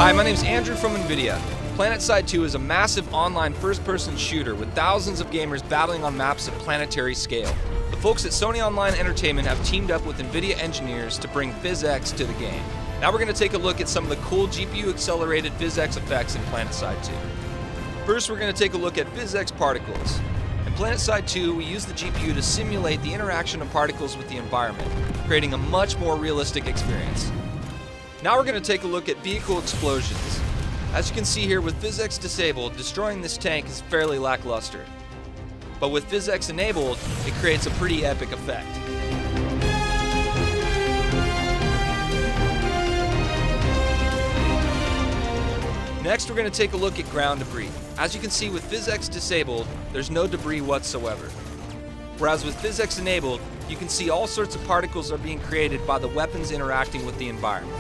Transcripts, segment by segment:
Hi, my name's Andrew from NVIDIA. PlanetSide 2 is a massive online first-person shooter with thousands of gamers battling on maps of planetary scale. The folks at Sony Online Entertainment have teamed up with NVIDIA engineers to bring PhysX to the game. Now we're going to take a look at some of the cool GPU-accelerated PhysX effects in PlanetSide 2. First, we're going to take a look at PhysX particles. In PlanetSide 2, we use the GPU to simulate the interaction of particles with the environment, creating a much more realistic experience. Now we're going to take a look at vehicle explosions. As you can see here, with PhysX disabled, destroying this tank is fairly lackluster. But with PhysX enabled, it creates a pretty epic effect. Next, we're going to take a look at ground debris. As you can see, with PhysX disabled, there's no debris whatsoever. Whereas with PhysX enabled, you can see all sorts of particles are being created by the weapons interacting with the environment.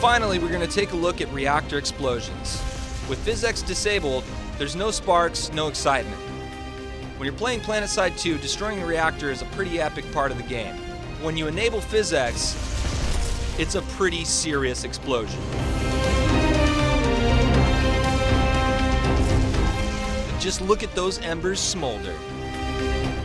Finally, we're going to take a look at reactor explosions. With PhysX disabled, there's no sparks, no excitement. When you're playing PlanetSide 2, destroying a reactor is a pretty epic part of the game. When you enable PhysX, it's a pretty serious explosion. Just look at those embers smolder.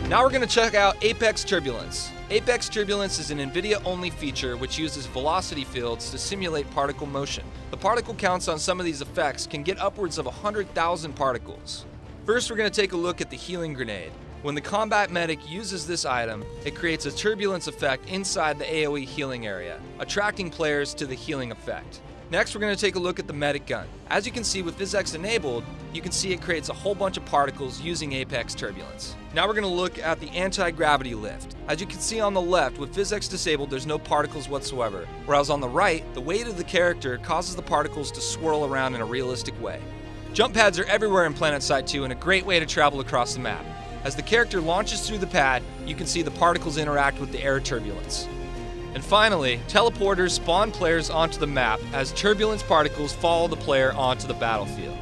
Now we're going to check out Apex Turbulence. Apex Turbulence is an NVIDIA-only feature which uses velocity fields to simulate particle motion. The particle counts on some of these effects can get upwards of 100,000 particles. First, we're going to take a look at the healing grenade. When the combat medic uses this item, it creates a turbulence effect inside the AoE healing area, attracting players to the healing effect. Next, we're going to take a look at the medic gun. As you can see, with PhysX enabled, you can see it creates a whole bunch of particles using Apex Turbulence. Now we're going to look at the anti-gravity lift. As you can see on the left, with PhysX disabled, there's no particles whatsoever. Whereas on the right, the weight of the character causes the particles to swirl around in a realistic way. Jump pads are everywhere in PlanetSide 2 and a great way to travel across the map. As the character launches through the pad, you can see the particles interact with the air turbulence. And finally, teleporters spawn players onto the map as turbulence particles follow the player onto the battlefield.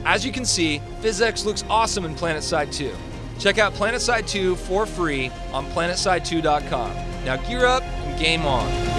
As you can see, PhysX looks awesome in PlanetSide 2. Check out PlanetSide 2 for free on PlanetSide2.com. Now gear up and game on.